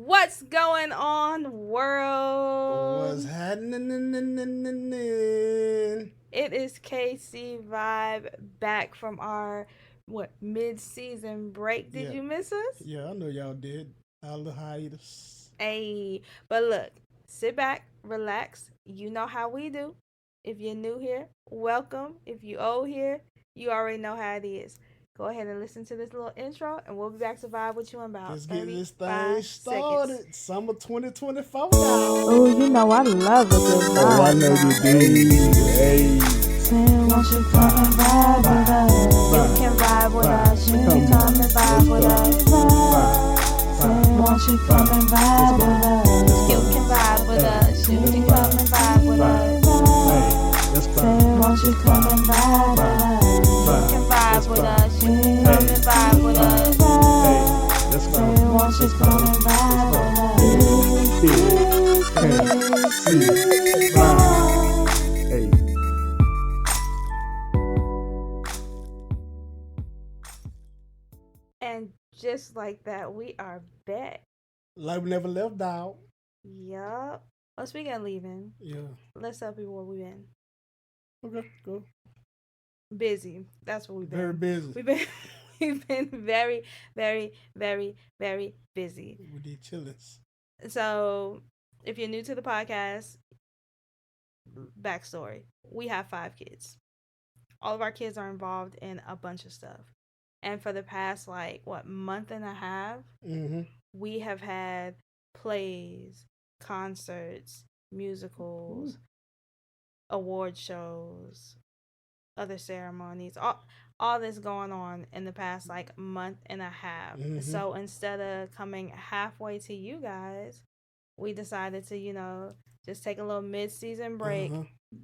What's going on, world? What's happening? It is KC Vibe back from our mid-season break. Did Yeah, you miss us? yeah, I know y'all did. All the hiatus. Hey, but look, sit back, relax. You know how we do. If you're new here, welcome. If you old here, you already know how it is. Go ahead and listen to this little intro, and we'll be back to vibe with you in about Let's get this thing 35 seconds. started. Summer 2024 now. Oh, you know I love a good Oh, I vibe know you now. do. Hey, Say, won't you come and vibe with us? You can vibe with us. You can come and vibe with us. Say, won't you come and vibe with us? You can vibe with us. You can come and vibe with us. Say, won't you come and vibe with us? You can vibe with us. You can come and vibe with us. Say, won't you come and vibe with us? Hey. And just like that, we are back. Like we never left, dog. Yup. Oh, speaking of leaving, Yeah. let's tell people where we've been. Okay, go. Busy. That's what we've been. Very busy. We've been we've been very, very, very, very busy. With these chillings. So if you're new to the podcast, backstory. We have 5 kids. All of our kids are involved in a bunch of stuff. And for the past month and a half, Mm-hmm. we have had plays, concerts, musicals, award shows, other ceremonies, all this going on in the past month and a half. Mm-hmm. So instead of coming halfway to you guys, we decided to, just take a little mid-season break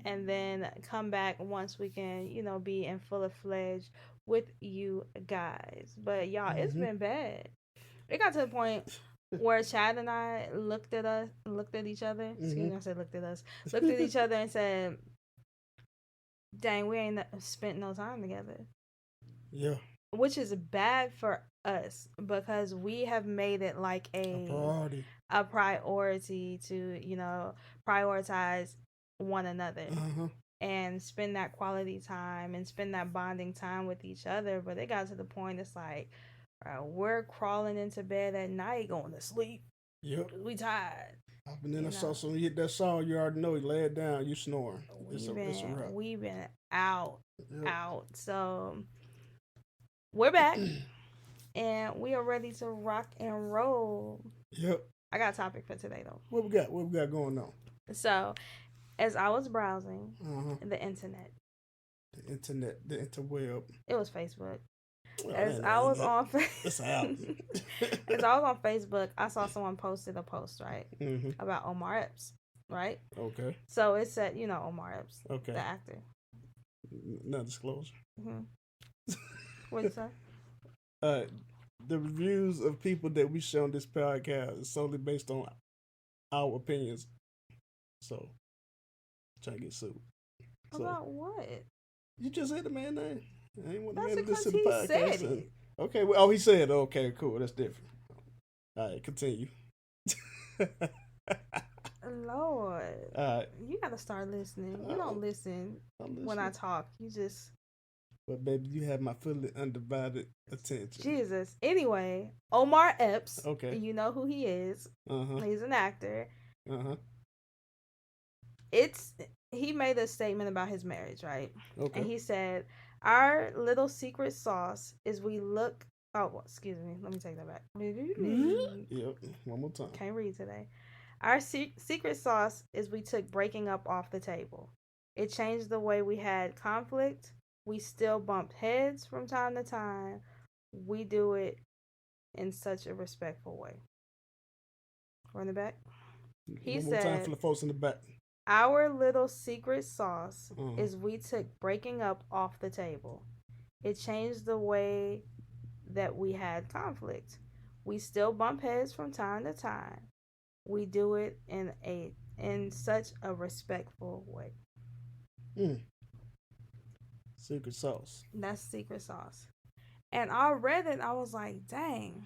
and then come back once we can, be in full fledged with you guys. But y'all, it's been bad. It got to the point where Chad and I looked at each other. Excuse me, I said looked at us. Looked at each other and said, "Dang, we ain't spent no time together." Yeah. Which is bad for us because we have made it like A priority. a priority to, prioritize one another and spend that quality time and spend that bonding time with each other. But it got to the point it's like, we're crawling into bed at night going to sleep. Yep. We tired. And then I saw some hit that song, you already know, you lay it down, you snoring. It's a wrap. We've been out. Yep. So we're back and we are ready to rock and roll. Yep. I got a topic for today though. What we got? What we got going on? So, as I was browsing the internet, the interweb, it was Facebook. Well, as I was on it's out. As I was on Facebook, I saw someone posted a post about Omar Epps, right? Okay. So it said, Omar Epps, okay, the actor. No disclosure. What did you say? The reviews of people that we show on this podcast is solely based on our opinions. So, try to get sued. About what? You just said the man's name. I ain't want the man to listen to the podcast. Said it. Okay. Well, he said, okay, cool. That's different. All right, continue. Lord. All right. You got to start listening. You don't listen when I talk. You just... But baby, you have my fully undivided attention. Jesus. Anyway, Omar Epps. Okay. You know who he is. He's an actor. He made a statement about his marriage, right? Okay. And he said, "Our little secret sauce is we look." Oh, excuse me. Let me take that back. Yep. One more time. Can't read today. Our secret sauce is we took breaking up off the table. It changed the way we had conflict. We still bumped heads from time to time. We do it in such a respectful way. We're in the back. He One more time for the folks in the back. Our little secret sauce is we took breaking up off the table. It changed the way that we had conflict. We still bump heads from time to time. We do it in such a respectful way. Secret sauce. That's secret sauce. And I read it and I was like, dang,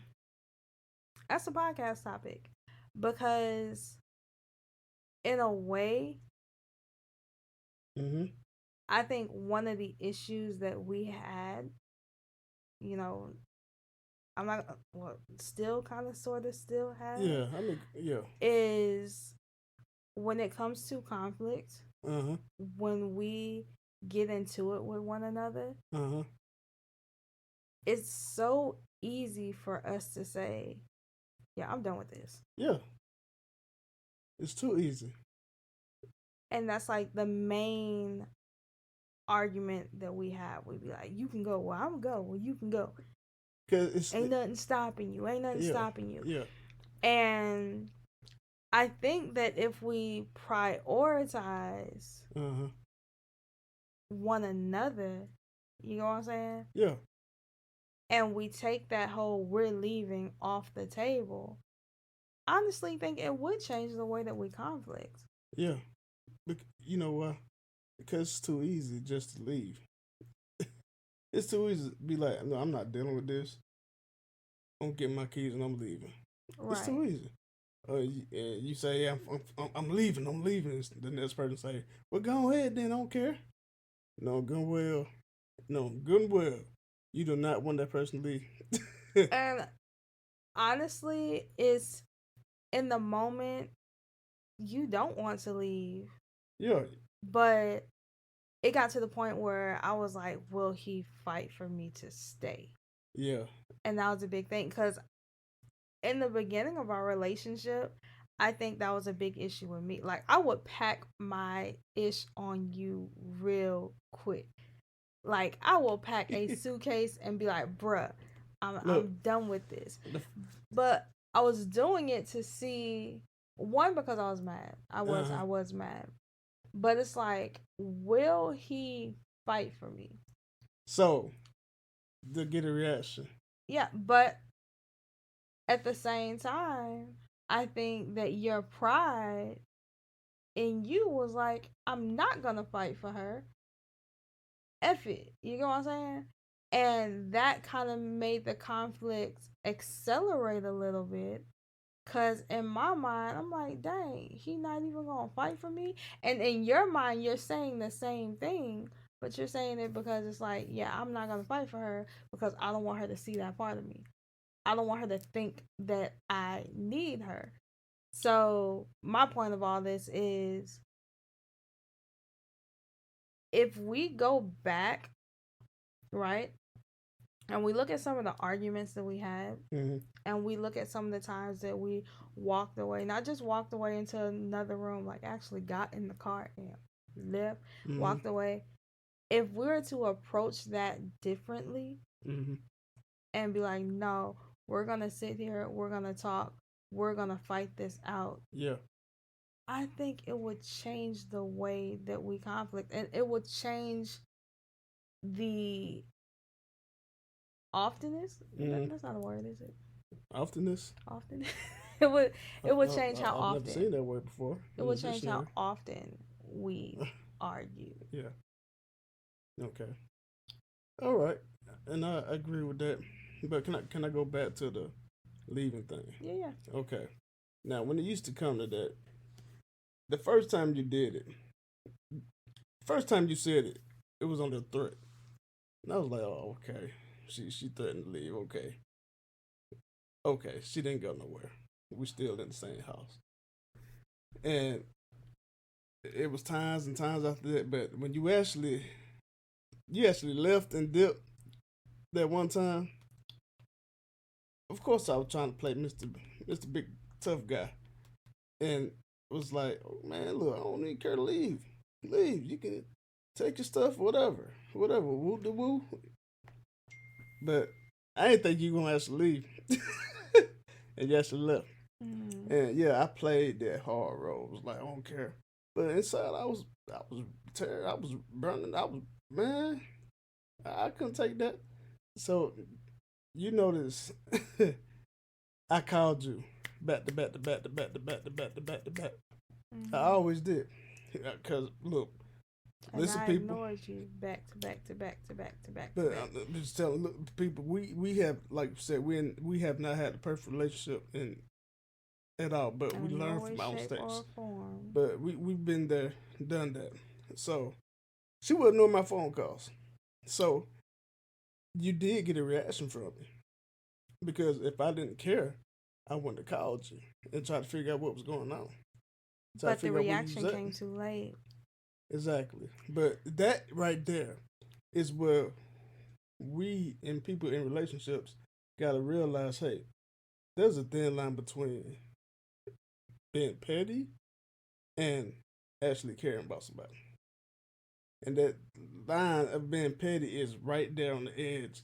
that's a podcast topic. because in a way, Mm-hmm. I think one of the issues that we had, you know, I'm not, well, still kind of sort of still have, Yeah. I mean, yeah. is when it comes to conflict, Uh huh. when we get into it with one another, Uh huh. it's so easy for us to say, yeah, I'm done with this. Yeah. It's too easy. And that's like the main argument that we have. We'd be like, you can go, well, I'm gonna go, well, you can go. Cause it's Ain't nothing stopping you, ain't nothing yeah. stopping you. Yeah. And I think that if we prioritize Uh huh. one another, you know what I'm saying? Yeah. And we take that whole we're leaving off the table, I honestly think it would change the way that we conflict. Yeah. You know why? Because it's too easy just to leave. It's too easy to be like, no, I'm not dealing with this. I'm getting my keys and I'm leaving. It's Right. too easy. You say, yeah, I'm leaving. I'm leaving. The next person say, well, go ahead then. I don't care. No, good and well. No, good and well. You do not want that person to leave. And honestly, it's in the moment you don't want to leave, Yeah. but it got to the point where I was like, will he fight for me to stay? Yeah. And that was a big thing because in the beginning of our relationship, I think that was a big issue with me. Like, I would pack my ish on you real quick. Like, I will pack a suitcase and be like, bruh, Look. I'm done with this. The, But I was doing it to see, one, because I was mad. uh-huh. I was mad. But it's like, will he fight for me? So, to get a reaction. Yeah, but at the same time, I think that your pride in you was like, I'm not gonna fight for her. F it. You know what I'm saying? And that kind of made the conflict accelerate a little bit. Cause in my mind, I'm like, dang, he not even gonna fight for me. And in your mind, you're saying the same thing, but you're saying it because it's like, yeah, I'm not gonna fight for her because I don't want her to see that part of me. I don't want her to think that I need her. So my point of all this is, if we go back, right, and we look at some of the arguments that we had, Mm-hmm. and we look at some of the times that we walked away, not just walked away into another room, like actually got in the car and left, Mm-hmm. walked away. If we were to approach that differently Mm-hmm. and be like, no, we're gonna sit here, we're gonna talk, we're gonna fight this out, Yeah. I think it would change the way that we conflict, and it would change the oftenness. Mm-hmm. That's not a word, is it? Oftenness. Often. it would it would change how I've never seen often. that word before It in the would change how dictionary. often we argue. Yeah. Okay. All right. And I agree with that. But can I go back to the leaving thing? Yeah, yeah. Okay. Now, when it used to come to that, the first time you did it, first time you said it, it was under threat. And I was like, oh, okay. She threatened to leave. Okay. Okay. She didn't go nowhere. We still in the same house. And it was times and times after that. But when you actually left and dipped that one time, of course I was trying to play Mr. Big Tough Guy. And was like, oh, man, look, I don't even care to leave. Leave. You can take your stuff, whatever. Whatever. Woo de woo. But I didn't think you were gonna actually leave. And you actually left. Mm. And yeah, I played that hard role. It was like, I don't care. But inside I was terrible. I was burning. I was, man, I couldn't take that. So you notice I called you back to back to back to back to back to back to back to back. I Mm-hmm. always did. Cause look, And listen, I people. ignored you back to back to back to back to back to But back. I'm just telling look, people, we have, like you said, we have not had a perfect relationship in at all. But we in no learn way, from our shape, or mistakes. form. But we've been there, done that. So she wasn't doing my phone calls. So you did get a reaction from me because if I didn't care, I wouldn't have called you and tried to figure out what was going on. Try to But the figure out where you was reaction at. came too late. Exactly. But that right there is where we and people in relationships gotta realize, hey, there's a thin line between being petty and actually caring about somebody. And that line of being petty is right there on the edge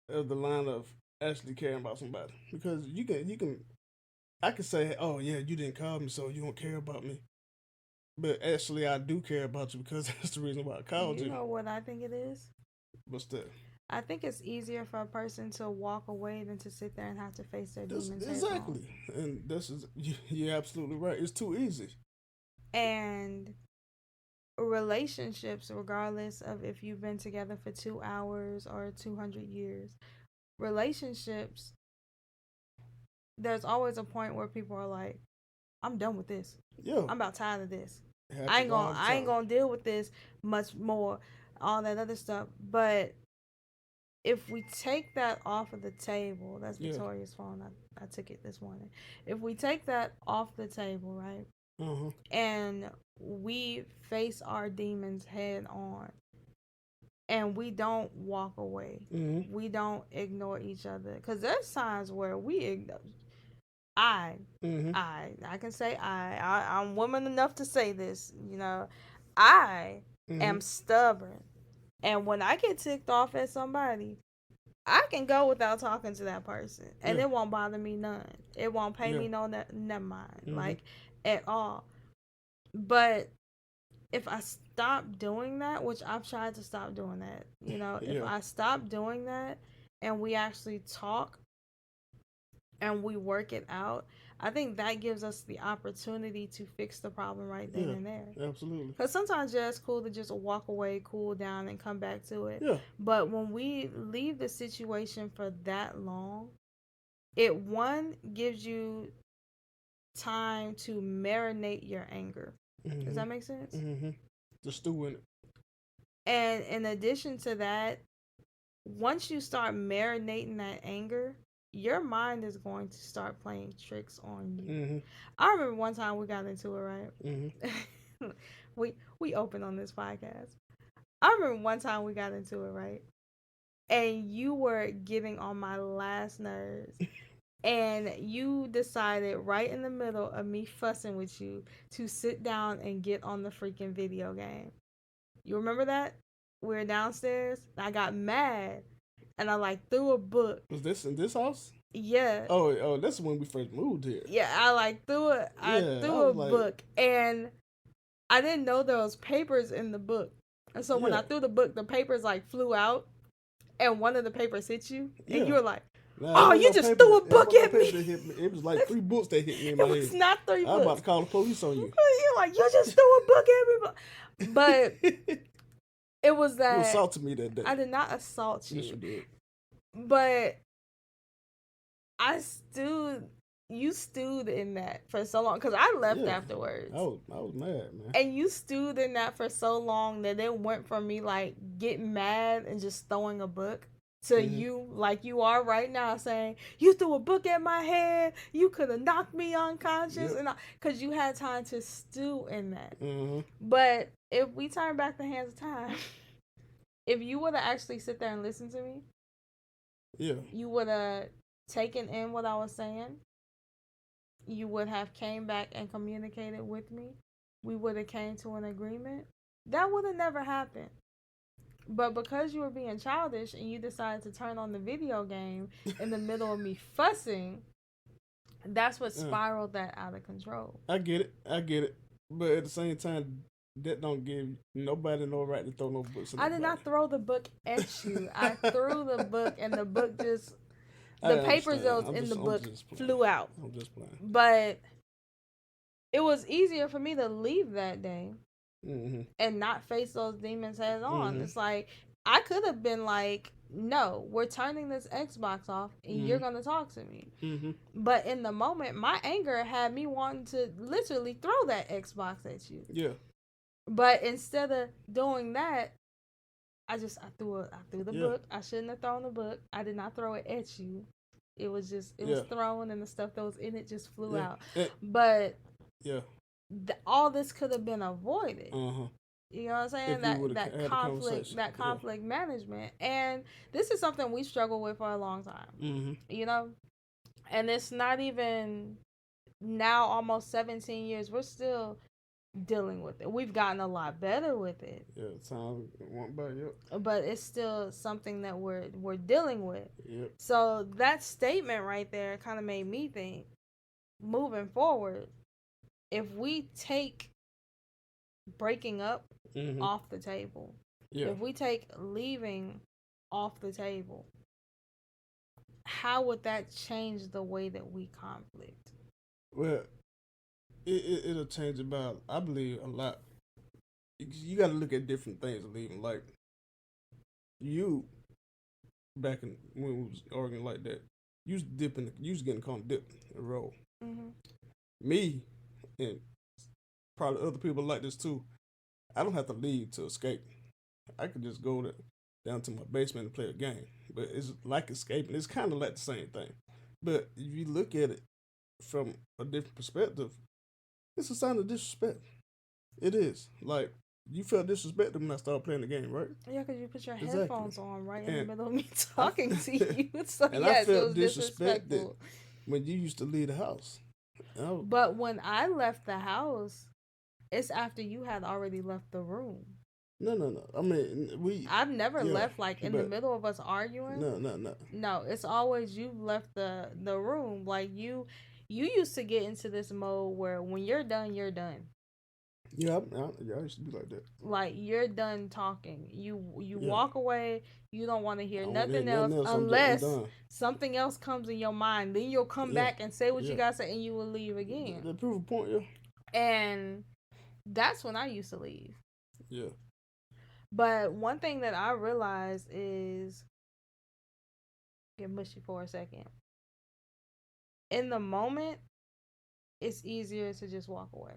of the line of actually caring about somebody. Because you can I can say, oh yeah, you didn't call me, so you don't care about me. But actually, I do care about you because that's the reason why I called You you. know what I think it is? What's that? I think it's easier for a person to walk away than to sit there and have to face their That's demons head on. exactly, and this is you're absolutely right. It's too easy. And relationships, regardless of if you've been together for 2 hours or 200 years, relationships, there's always a point where people are like, I'm done with this. Yeah, I'm about tired of this. it happens all the I ain't time. gonna deal with this much more, all that other stuff. But if we take that off of the table, that's Yeah. Victoria's phone. I took it this morning. If we take that off the table, right, Uh huh. and we face our demons head on, and we don't walk away, Mhm. we don't ignore each other, because there's times where we ignore. I, Mhm. I can say I'm woman enough to say this. I am Mhm. stubborn, and when I get ticked off at somebody, I can go without talking to that person, and Yeah. it won't bother me none. It won't pay Yeah. me no never mind, Mhm. like at all. But if I stop doing that, which I've tried to stop doing that, if Yeah. I stop doing that, and we actually talk and we work it out, I think that gives us the opportunity to fix the problem right then Yeah. and there. Absolutely. Because sometimes, yeah, it's cool to just walk away, cool down, and come back to it. Yeah. But when we leave the situation for that long, it one gives you time to marinate your anger. Does Mhm. that make sense? Mhm. The stew in it. And in addition to that, once you start marinating that anger, your mind is going to start playing tricks on you. Mhm. I remember one time we got into it, Mhm. right? we opened on this podcast. I remember one time we got into it, right? And you were getting on my last nerves. And you decided right in the middle of me fussing with you to sit down and get on the freaking video game. You remember that? We were downstairs. I got mad and I like threw a book. Was this in this house? Yeah. Oh, that's when we first moved here. Yeah, I like threw it. I Yeah, I threw a was like, book and I didn't know there was papers in the book. And so when yeah, I threw the book, the papers like flew out and one of the papers hit you and yeah. you were like, Nah, it "Oh, wasn't you no just paper. threw a It book wasn't no at paper me." that hit me. It was like three books that hit me in my It was head. not three I was about books. to call the police on you. You're like, you just threw a book at me. But You it was that assaulted me that day. I did not assault Yes, you you. did. But I stewed, you stewed in that for so long. Because I left Yeah, afterwards. I was mad, man. And you stewed in that for so long that it went from me like getting mad and just throwing a book to Mhm. you like you are right now saying you threw a book at my head, you could have knocked me unconscious, Yep. and because you had time to stew in that. Mhm. But if we turn back the hands of time, if you would have actually sit there and listened to me, Yeah. you would have taken in what I was saying, you would have came back and communicated with me, we would have came to an agreement, that would have never happened. But because you were being childish and you decided to turn on the video game in the middle of me fussing, that's what Yeah. spiraled that out of control. I get it. I get it. But at the same time, that don't give nobody no right to throw no books at I did nobody. not throw the book at you. I threw the book and the book just, I the papers understand. that was in the I'm book just playing. flew out. I'm just playing. But it was easier for me to leave that day Mhm. and not face those demons head on. Mhm. It's like I could have been like, no, we're turning this Xbox off and you're Mm-hmm. going to talk to me. Mm-hmm. But in the moment, my anger had me wanting to literally throw that Xbox at you. Yeah. But instead of doing that, I threw the Yeah. book. I shouldn't have thrown the book. I did not throw it at you. It was Yeah. thrown and the stuff that was in it just flew Yeah. out. But Yeah. all this could have been avoided. Uh-huh. You know what I'm saying? If we would have had a conversation. That Yeah. conflict management, and this is something we struggled with for a long time. Mm-hmm. You know, and it's not even now, almost 17 years. We're still dealing with it. We've gotten a lot better with it. Yeah, time went by. Yep. But it's still something that we're dealing with. Yep. So that statement right there kind of made me think, moving forward, if we take breaking up off the table, Yeah. if we take leaving off the table, how would that change the way that we conflict? Well, it'll change about, I believe, a lot. You got to look at different things of leaving. Like, you, back in when we was arguing like that, you was dipping, you was getting called dip and roll. Mm-hmm. Me, and probably other people like this too, I don't have to leave to escape. I could just go down to my basement and play a game. But it's like escaping. It's kind of like the same thing. But if you look at it from a different perspective, it's a sign of disrespect. It is. Like, you felt disrespected when I started playing the game, right? Yeah, because you put your Exactly. headphones on right in the middle of me talking to you. So and yes, I felt it was disrespectful. when you used to leave the house. But when I left the house, it's after you had already left the room. No. I mean, I've never left like in the middle of us arguing. No. No, it's always you left the room. Like you used to get into this mode where when you're done, you're done. Yeah, I used to be like that. Like you're done talking. You walk away. You don't want to hear nothing else unless something else comes in your mind. Then you'll come back and say what you got to say, and you will leave again. The proof of point, yeah. And that's when I used to leave. Yeah. But one thing that I realized is, get mushy for a second. In the moment, it's easier to just walk away.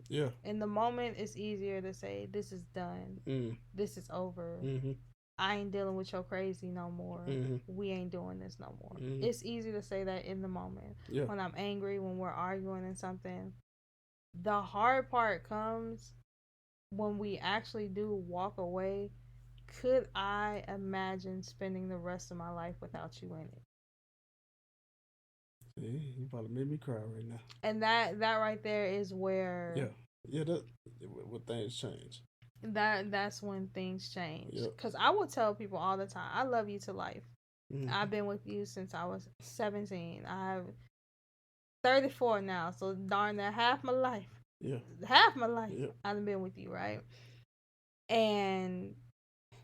Yeah. In the moment, it's easier to say, this is done. This is over. Mm-hmm. I ain't dealing with your crazy no more. Mm-hmm. We ain't doing this no more. Mm-hmm. It's easy to say that in the moment. Yeah. When I'm angry, when we're arguing and something. The hard part comes when we actually do walk away. Could I imagine spending the rest of my life without you in it? Yeah, you probably made me cry right now. And that right there is where that when things change. That's when things change. Because I will tell people all the time, I love you to life. Mm-hmm. I've been with you since I was 17. I'm 34 now, so darn near half my life. Yeah. Half my life I've been with you, right? And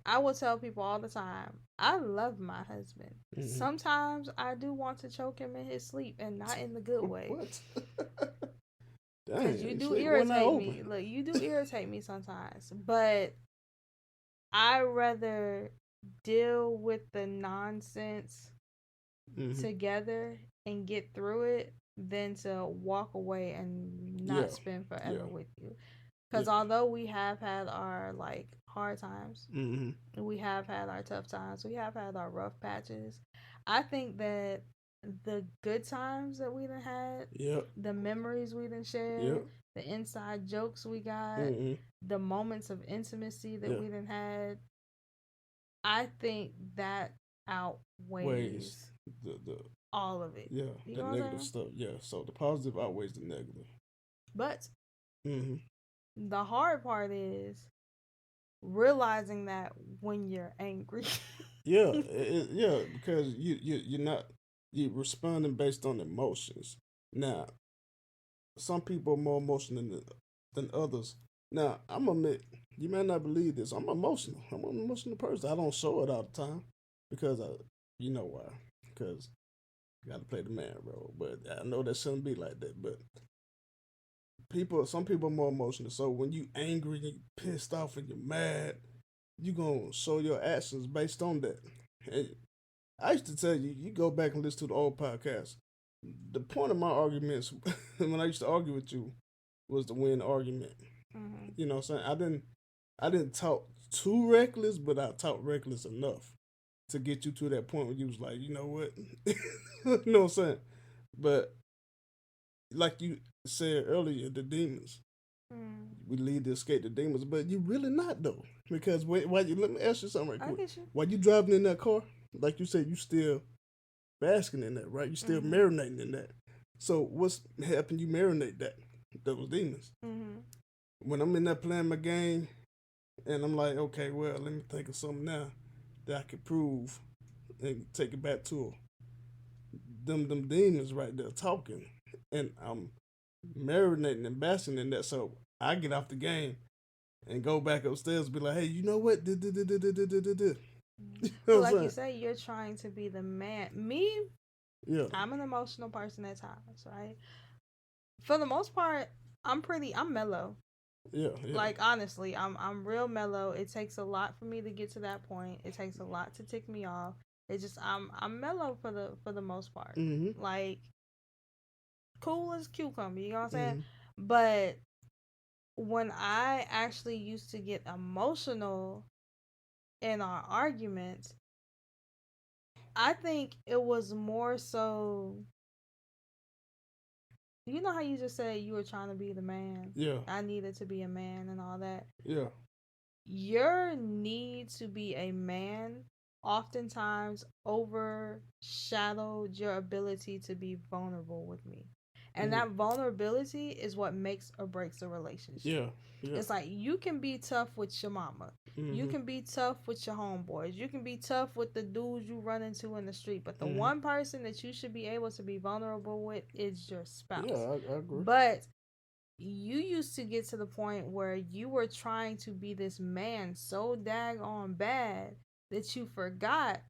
I will tell people all the time, I love my husband. Mm-hmm. Sometimes I do want to choke him in his sleep, and not in the good way. What? Because you do irritate me. Look, you do irritate me sometimes. But I rather deal with the nonsense together and get through it than to walk away and not spend forever with you. Because although we have had our like hard times, we have had our tough times, we have had our rough patches, I think that the good times that we done had, the memories we done shared, the inside jokes we got, the moments of intimacy that we done had, I think that outweighs the all of it. Yeah, you the negative stuff. Yeah, so the positive outweighs the negative. But the hard part is realizing that when you're angry. Because you're responding based on emotions. Now, some people are more emotional than others. Now, I'm admit, you may not believe this. I'm emotional. I'm an emotional person. I don't show it all the time because you know why? Because you got to play the man role. But I know that shouldn't be like that. But some people are more emotional. So when you angry and you pissed off and you're mad, you gonna show your actions based on that. And I used to tell you, you go back and listen to the old podcast. The point of my arguments when I used to argue with you was to win the argument. Mm-hmm. You know what I'm saying? I didn't talk too reckless, but I talked reckless enough to get you to that point where you was like, you know what? You know what I'm saying? But like you said earlier, the demons. Mm. We lead to escape the demons, but you really not though. Because let me ask you something right I quick. get you. While you driving in that car, like you said, you still basking in that, right? You still Mm-hmm. marinating in that. So what's helping you marinate that? Those demons. Mm-hmm. When I'm in there playing my game, and I'm like, okay, well, let me think of something now that I could prove and take it back to her. Them demons right there talking, and I'm marinating and basking in that. So I get off the game and go back upstairs and be like, hey, you know what? Mm-hmm. You know But what I'm like you saying? say, you're trying to be the man. Me, Yeah, I'm an emotional person at times, right? For the most part, I'm mellow. yeah, yeah. Like honestly, I'm real mellow. It takes a lot for me to get to that point. It takes a lot to tick me off. It's just I'm mellow for the most part. Mm-hmm. Like cool as cucumber, you know what I'm saying? Mm-hmm. But when I actually used to get emotional in our arguments, I think it was more so, you know how you just said you were trying to be the man. Yeah, I needed to be a man and all that. yeah. Your need to be a man oftentimes overshadowed your ability to be vulnerable with me. And Mm-hmm. that vulnerability is what makes or breaks a relationship. Yeah, yeah. It's like you can be tough with your mama. You Mm-hmm. can be tough with your homeboys. You can be tough with the dudes you run into in the street. But the Mm-hmm. one person that you should be able to be vulnerable with is your Yeah, spouse. I agree. But you used to get to the point where you were trying to be this man so daggone bad that you forgot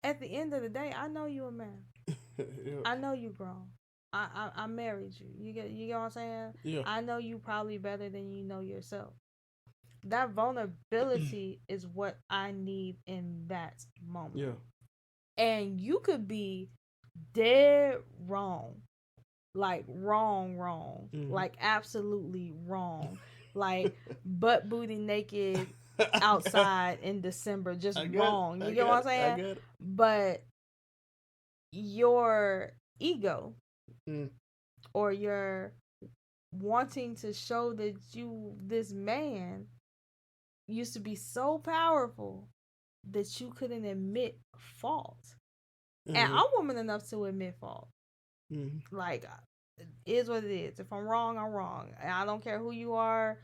at the end of the day, I know you a man. Yeah, I know you grown. I married you. You get what I'm saying? yeah, I know you probably better than you know yourself. That vulnerability is what I need in that moment. yeah. And you could be dead wrong. Like wrong. Mm-hmm. Like absolutely wrong. Like butt booty naked I got, outside in December, just I got it, wrong. I You get what got I'm it, I saying? got it. But your ego Mm. or your wanting to show that you this man used to be so powerful that you couldn't admit fault. And Mm-hmm. I'm woman enough to admit fault. Mm-hmm. Like it is what it is. If I'm wrong, I'm wrong. And I don't care who you are,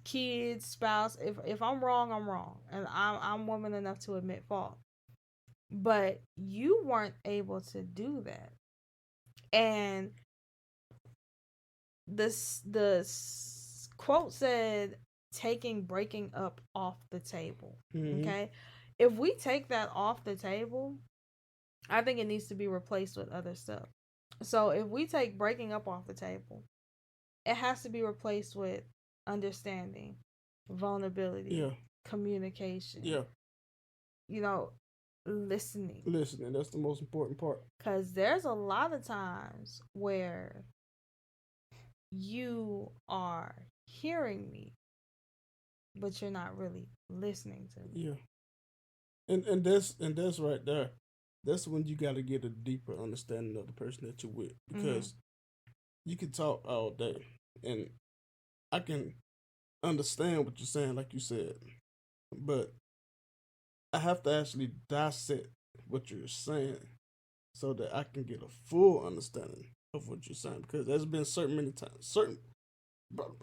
kids, spouse. If I'm wrong, I'm wrong. And I'm woman enough to admit fault. But you weren't able to do that. And the quote said taking breaking up off the table. Mm-hmm. Okay? If we take that off the table, I think it needs to be replaced with other stuff. So if we take breaking up off the table, it has to be replaced with understanding, vulnerability, Yeah, communication, yeah. you know, listening. Listening, that's the most important part. Because there's a lot of times where you are hearing me, but you're not really listening to me. Yeah. And that's right there. That's when you gotta get a deeper understanding of the person that you're with. Mm-hmm. Because you can talk all day and I can understand what you're saying, like you said. But I have to actually dissect what you're saying so that I can get a full understanding of what you're saying. Because there's been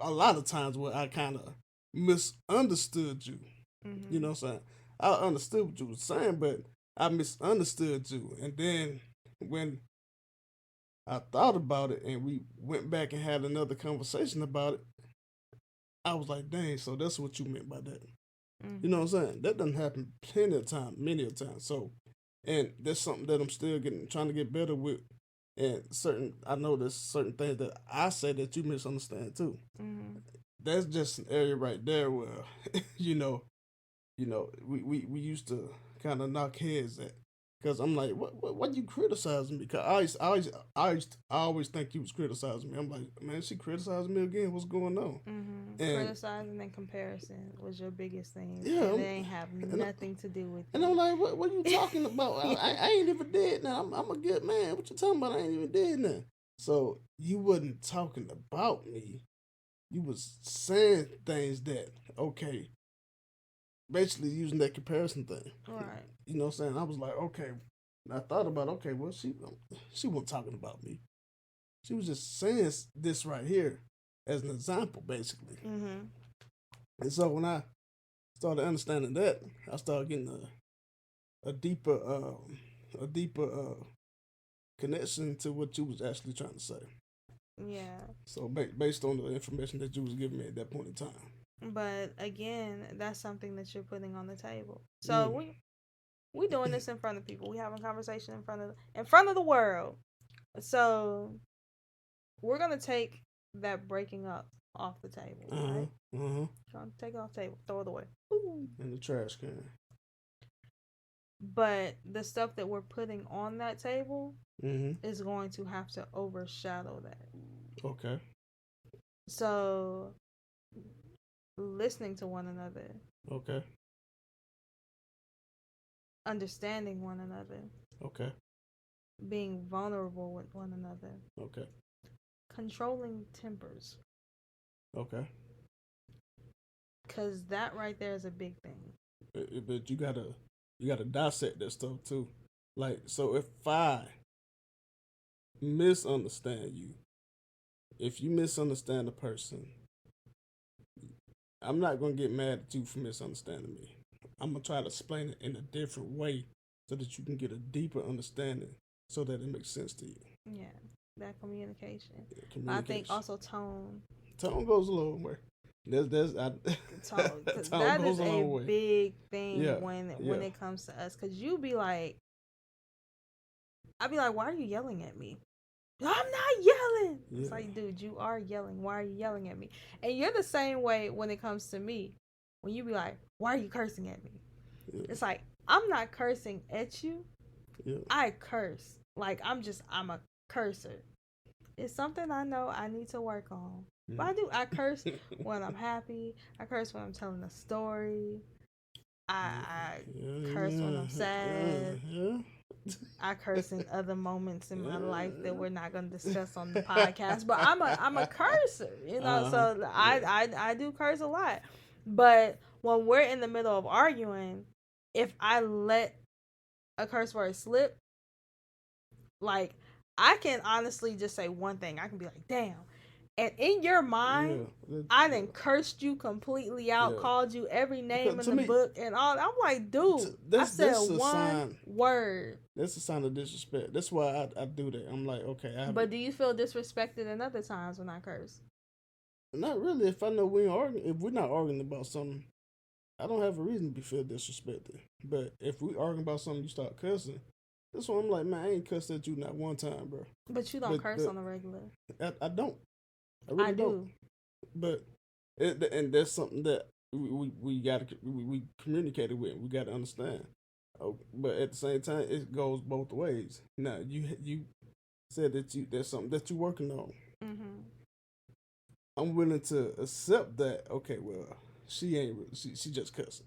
a lot of times where I kind of misunderstood you. You Mm-hmm. know what I'm saying? I understood what you were saying, but I misunderstood you. And then when I thought about it and we went back and had another conversation about it, I was like, dang, so that's what you meant by that. You know Mm-hmm. what I'm saying? That doesn't happen plenty of times, many of times. So, and that's something that I'm still trying to get better with. And I know there's certain things that I say that you misunderstand too. Mm-hmm. That's just an area right there where, you know, we used to kind of knock heads at. Because I'm like, what you criticizing me? Because I always think you was criticizing me. I'm like, man, she criticizing me again. What's going on? And Criticizing and comparison was your biggest thing, yeah, and it ain't have and, nothing to do with and I'm you. like, what are you talking about? I ain't even did that. I'm a good man. What you talking about? I ain't even did that. So you wasn't talking about me. You was saying things that, okay, basically using that comparison thing. Right. You know what I'm saying? I was like, okay. And I thought about, okay, well, she wasn't talking about me. She was just saying this right here as an example, basically. Mm-hmm. And so when I started understanding that, I started getting a deeper, a deeper connection to what you was actually trying to say. Yeah. So based on the information that you was giving me at that point in time. But again, that's something that you're putting on the table. So Mm. we doing this in front of people. We having a conversation in front of the world. So we're gonna take that breaking up off the table, right? Gonna take it off the table, throw it away. Ooh. In the trash can. But the stuff that we're putting on that table Mm-hmm. is going to have to overshadow that. Okay. So listening to one another, Okay. understanding one another, Okay. being vulnerable with one another, Okay. controlling tempers, Okay. because that right there is a big thing. But you gotta dissect that stuff too. Like, so if I misunderstand you, if you misunderstand a person, I'm not gonna get mad at you for misunderstanding me. I'm gonna try to explain it in a different way so that you can get a deeper understanding, so that it makes sense to you. Yeah, that communication. Yeah, But I think communication. also tone. Tone goes a long way. Tone, because Tone that goes is a a long way. big thing Yeah, when yeah, it comes to us. Because you be like, I'd be like, why are you yelling at me? I'm not yelling. yeah, It's like, dude, you are yelling. Why are you yelling at me? And you're the same way when it comes to me. When you be like, why are you cursing at me? yeah, It's like, I'm not cursing at you. yeah. I curse. Like, I'm a cursor. It's something I know I need to work on. But I do. I curse when I'm happy. I curse when I'm telling a story. I curse when I'm sad. Yeah. I curse in other moments in my life that we're not going to discuss on the Yeah. podcast. But I'm a cursor, you know. Uh-huh. So Yeah. I do curse a lot. But when we're in the middle of arguing, if I let a curse word slip, like I can honestly just say one thing. I can be like, "Damn." And in your mind, Yeah. I done cursed you completely out, Yeah. called you every name Because in to the me, book and all. I'm like, dude, I said that's a one sign. word. That's a sign of disrespect. That's why I do that. I'm like, okay, I But do you feel disrespected in other times when I curse? not really. If I know we ain't arguing, if we're not arguing about something, I don't have a reason to be feel disrespected. But if we arguing about something, you start cussing. That's why I'm like, man, I ain't cussed at you not one time, bro. But you don't curse But on the regular. I don't. I I really don't. do. But and that's something that we got to we communicated with. We got to understand. Oh, but at the same time, it goes both ways. Now you said that that's something that you're working on. Mm-hmm. I'm willing to accept that. Okay, well, she ain't she just cussing.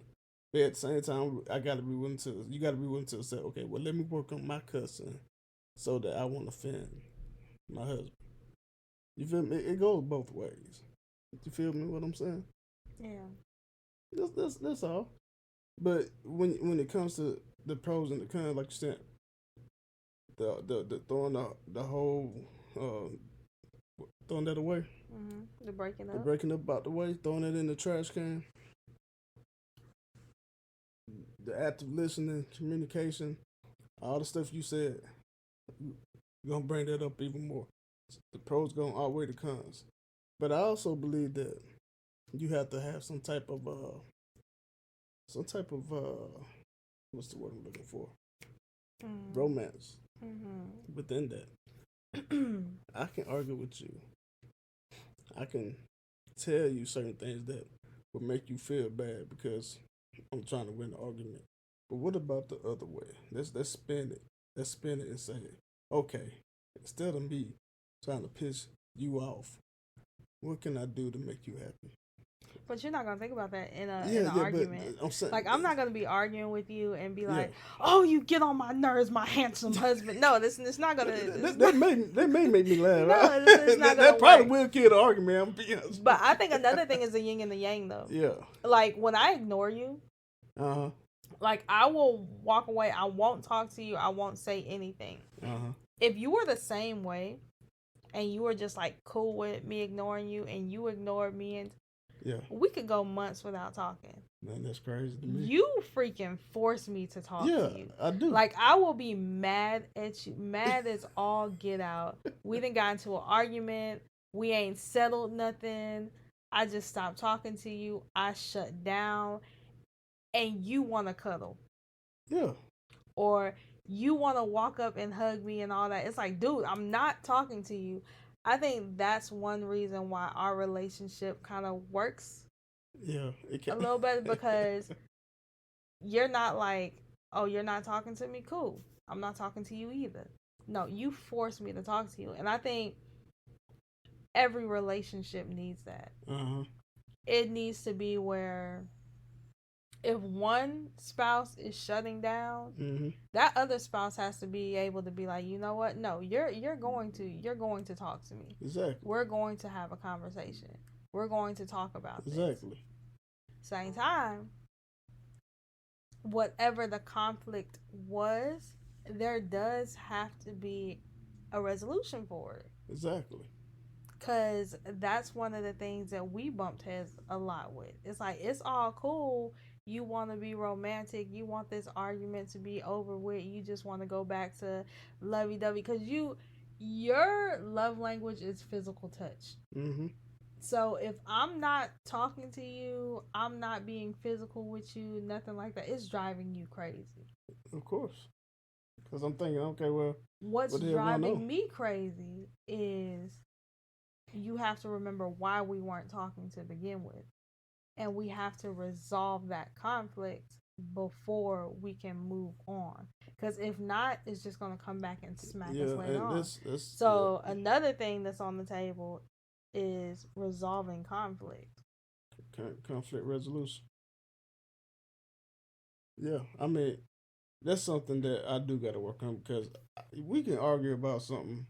But at the same time, I gotta be willing to. You gotta be willing to say, okay, well, let me work on my cussing so that I won't offend my husband. You feel me? It goes both ways. You feel me? What I'm saying? Yeah. That's all. But when it comes to the pros and the cons, like you said, the throwing the whole throwing that away, Mm-hmm. The breaking the up. breaking up out the way, throwing it in the trash can, the active listening, communication, all the stuff you said, you're gonna bring that up even more. The pros gonna outweigh the cons. But I also believe that you have to have some type of what's the word I'm looking for? Mm-hmm. Romance within that. I can argue with you. I can tell you certain things that will make you feel bad because I'm trying to win the argument. But what about the other way? Let's spin it. Let's spin it and say, okay, instead of me trying to piss you off, what can I do to make you happy? But you're not gonna think about that in a in Yeah, an yeah, but argument. I'm saying, Like I'm not gonna be arguing with you and be yeah, like, "Oh, you get on my nerves, my handsome husband." No, this it's not gonna. It's not, that may make me laugh. no, it's not gonna That probably work. will kill the argument. I'm being honest. But I think another thing is the yin and the yang, though. Yeah. Like when I ignore you, Uh huh. like I will walk away. I won't talk to you. I won't say anything. Uh huh. If you were the same way and you were just like cool with me ignoring you and you ignored me, and Yeah. we could go months without talking. Man, that's crazy to me. You freaking force me to talk Yeah, to you. I do. Like I will be mad at you. Mad as all get out. We done got into an argument. We ain't settled nothing. I just stopped talking to you. I shut down. And you want to cuddle. Yeah. Or you want to walk up and hug me and all that. It's like, dude, I'm not talking to you. I think that's one reason why our relationship kind of works Yeah. It a can. little bit because you're not like, oh, you're not talking to me? Cool. I'm not talking to you either. No, you force me to talk to you. And I think every relationship needs that. Uh-huh. It needs to be where if one spouse is shutting down, Mm-hmm. that other spouse has to be able to be like, you know what? No, you're going to talk to me. Exactly. We're going to have a conversation. We're going to talk about this. Exactly. Same time, whatever the conflict was, there does have to be a resolution for it. Exactly. Because that's one of the things that we bumped heads a lot with. It's like, it's all cool. You want to be romantic. You want this argument to be over with. You just want to go back to lovey-dovey. Because your love language is physical touch. Mm-hmm. So if I'm not talking to you, I'm not being physical with you, nothing like that, it's driving you crazy. Of course. Because I'm thinking, okay, well, What's driving me crazy is you have to remember why we weren't talking to begin with. And we have to resolve that conflict before we can move on. Because if not, it's just going to come back and smack us later on. So another thing that's on the table is resolving conflict. Conflict resolution. Yeah, I mean, that's something that I do got to work on because we can argue about something,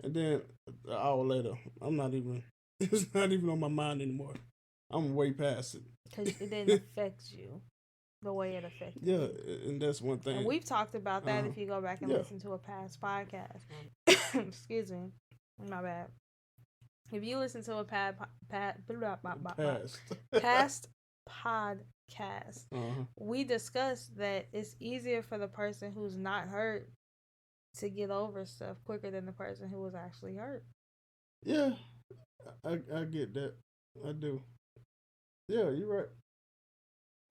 and then an hour later, it's not even on my mind anymore. I'm way past it. Because it didn't affect you the way it affected you. Yeah, and that's one thing. And we've talked about that if you go back and listen to a past podcast. Excuse me. My bad. If you listen to a past podcast, we discussed that it's easier for the person who's not hurt to get over stuff quicker than the person who was actually hurt. Yeah, I get that. I do. Yeah, you're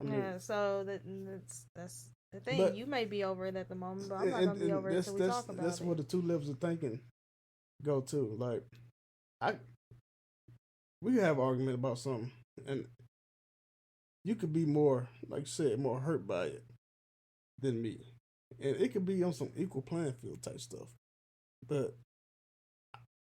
right. So that's the thing. But you may be over it at the moment, but I'm not gonna be over it until we talk about it. That's where the two levels of thinking go to. Like, we could have an argument about something, and you could be more, like you said, more hurt by it than me, and it could be on some equal playing field type stuff. But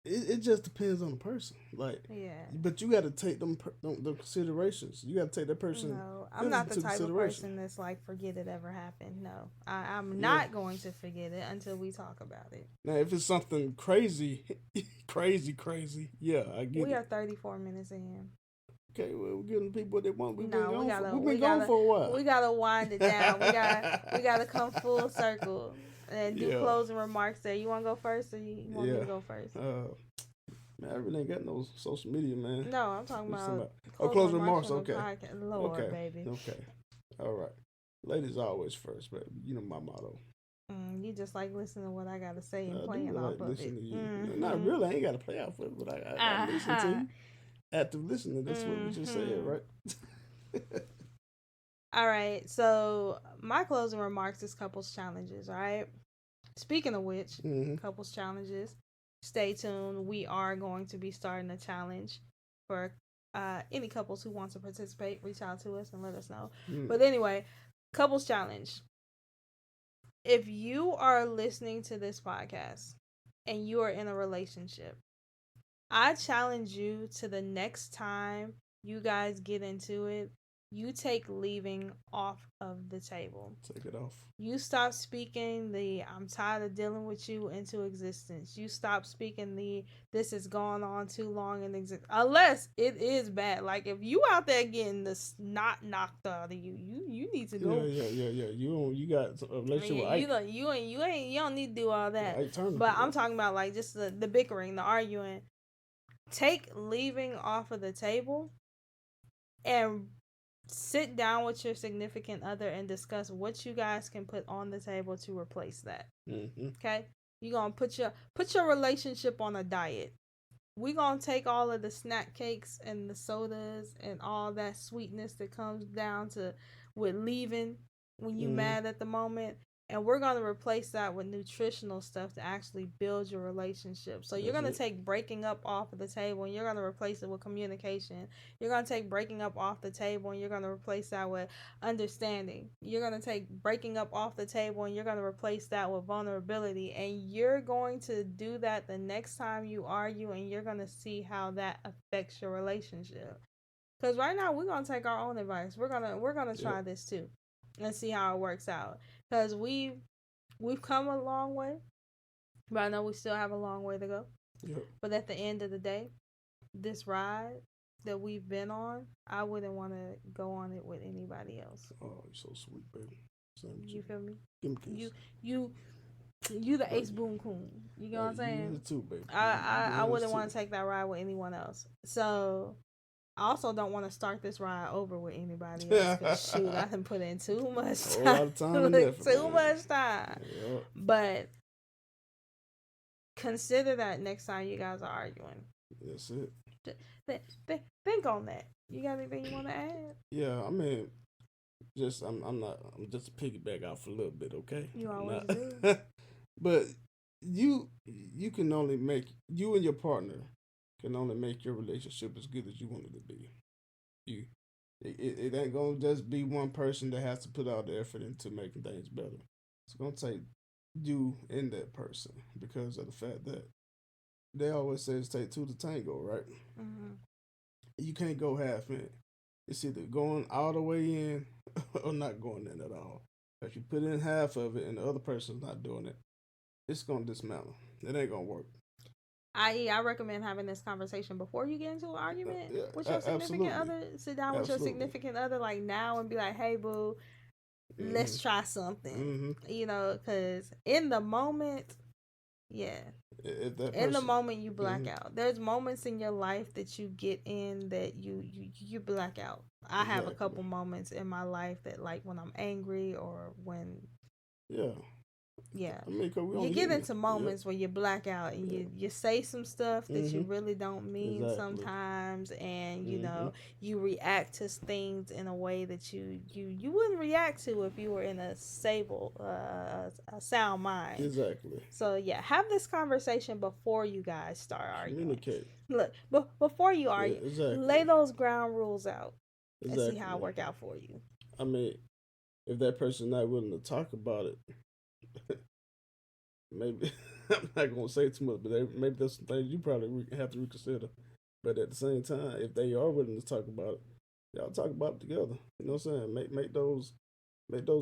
it just depends on the person. Like, yeah. But you got to take them considerations. You got to take that person. No, I'm not the type of person that's like, forget it ever happened. No, I'm not going to forget it until we talk about it. Now, if it's something crazy, yeah, I get it. We are 34 minutes in. Okay, well, we're giving people what they want. We've been going for a while. We gotta wind it down. we gotta come full circle and do closing remarks there. You want to go first, or you want me to go first? Man, I really ain't got no social media, man. No, I'm talking about closing remarks. Okay, Lord, okay, baby. Okay, all right. Ladies always first, baby. You know my motto. You just like listening to what I gotta say and playing off of it. To you. Mm-hmm. Not really. I ain't gotta play off of it, but I listen to you. Active listening. That's what we just said, right? All right. So my closing remarks is couples challenges. All right. Speaking of which, couples challenges. Stay tuned. We are going to be starting a challenge for any couples who want to participate. Reach out to us and let us know. But anyway, Couples challenge. If you are listening to this podcast and you are in a relationship, I challenge you to the next time you guys get into it, you take leaving off of the table. Take it off. You stop speaking the "I'm tired of dealing with you" into existence. You stop speaking the "this has gone on too long" in existence. Unless it is bad. Like if you out there getting the snot knocked out of you, you need to Yeah, go. yeah. You got a relationship Yeah, with Ike. you don't need to do all that. Ike Turner. But I'm Yeah. talking about like just the bickering, the arguing. Take leaving off of the table and sit down with your significant other and discuss what you guys can put on the table to replace that. Mm-hmm. Okay? You're gonna put your relationship on a diet. We're gonna take all of the snack cakes and the sodas and all that sweetness that comes down to with leaving when you Mm-hmm. mad at the moment, and we're gonna replace that with nutritional stuff to actually build your relationship. So you're That's gonna it. take breaking up off of the table and you're gonna replace it with communication. You're gonna take breaking up off the table and you're gonna replace that with understanding. You're going to take breaking up off the table and you're going to replace that with vulnerability. And you're going to do that the next time you argue and you're going to see how that affects your relationship. Cuz right now we're going to take our own advice. We're going to Yep. try this too and see how it works out. Cuz we've come a long way, but I know we still have a long way to go. Yep. But at the end of the day, this ride that we've been on, I wouldn't want to go on it with anybody else. Oh, you're so sweet, baby. Same with You you. feel me? Give me a kiss. You you the Hey, ace boom coon. You know what I'm hey, you saying? is too, baby. I You is wouldn't too. want to take that ride with anyone else. So I also don't want to start this ride over with anybody else. Cause shoot, I done put in too much A whole time. lot of time and effort, Too man. much time. Yep. But consider that next time you guys are arguing. That's it. Think on that. You got anything you want to add? Yeah, I mean, I'm just piggyback off a little bit, okay? You I'm always not, do. but you can only make you and your partner can only make your relationship as good as you want it to be. You, it ain't gonna just be one person that has to put all the effort into making things better. It's gonna take you and that person because of the fact that they always say it's take two to tango, right? Mm-hmm. You can't go half in. It's either going all the way in or not going in at all. If you put in half of it and the other person's not doing it, it's gonna dismantle. It ain't gonna work. I.e., I recommend having this conversation before you get into an argument Yeah, with your significant absolutely, other. Sit down with your absolutely. significant other like now and be like, "Hey, boo, Mm-hmm. let's try something." Mm-hmm. You know, because in the moment, yeah, If that in the person, moment you black mm-hmm. out. There's moments in your life that you get in that you black out. I have a Exactly, couple moments in my life that like when I'm angry or when yeah. yeah, I mean, cause we you only get human. into Yep. moments where you black out and Yep. you say some stuff that you Mm-hmm. really don't mean Exactly. sometimes, and Mm-hmm. you react to things in a way that you wouldn't react to if you were in a stable a sound mind. Exactly. So yeah, have this conversation before you guys start arguing. Communicate. Look, before you Yeah, argue, lay exactly. those ground rules out and see how it Exactly. work out for you. I mean, if that person's not willing to talk about it, maybe I'm not gonna say too much, but maybe there's some things you probably have to reconsider. But at the same time, if they are willing to talk about it, y'all talk about it together. You know what I'm saying? Make those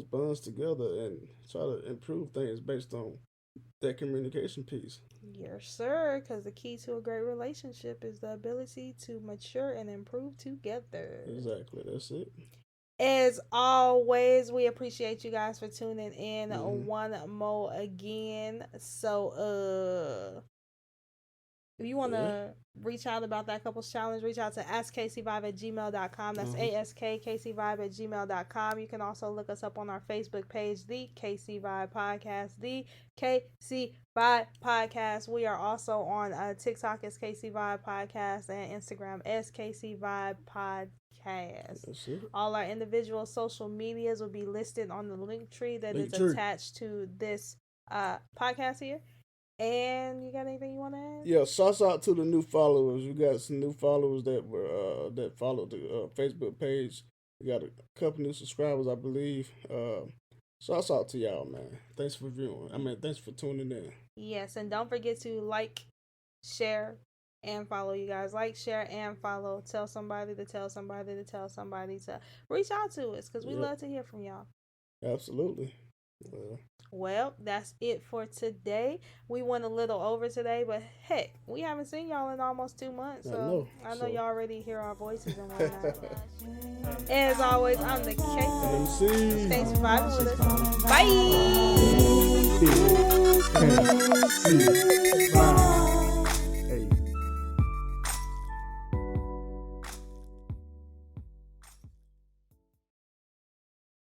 bonds together and try to improve things based on that communication piece. Yes, sir. Because the key to a great relationship is the ability to mature and improve together. Exactly. That's it. As always, we appreciate you guys for tuning in Mm-hmm. one more again. So, if you want Yeah. to reach out about that couples challenge, reach out to askkcvibe at gmail.com. That's Uh-huh. ASKKCvibe at gmail.com. You can also look us up on our Facebook page, The KC Vibe Podcast. The KC Vibe Podcast. We are also on TikTok as KC Vibe Podcast and Instagram as KC Vibe Podcast. That's it. All our individual social medias will be listed on the link tree that is Link tree. attached to this podcast here. And you got anything you want to add? Yeah, shouts out to the new followers. We got some new followers that were that followed the Facebook page. We got a couple new subscribers, I believe. Shouts out to y'all, man. Thanks for viewing. Thanks for tuning in. Yes, and don't forget to like, share, and follow, you guys. Like, share, and follow. Tell somebody to tell somebody to tell somebody to reach out to us because we love to hear from y'all. Absolutely. Well, that's it for today. We went a little over today, but heck, we haven't seen y'all in almost 2 months. So I know y'all already hear our voices and whatnot. As always, I'm the K. MC. Thanks for vibing with us. Bye.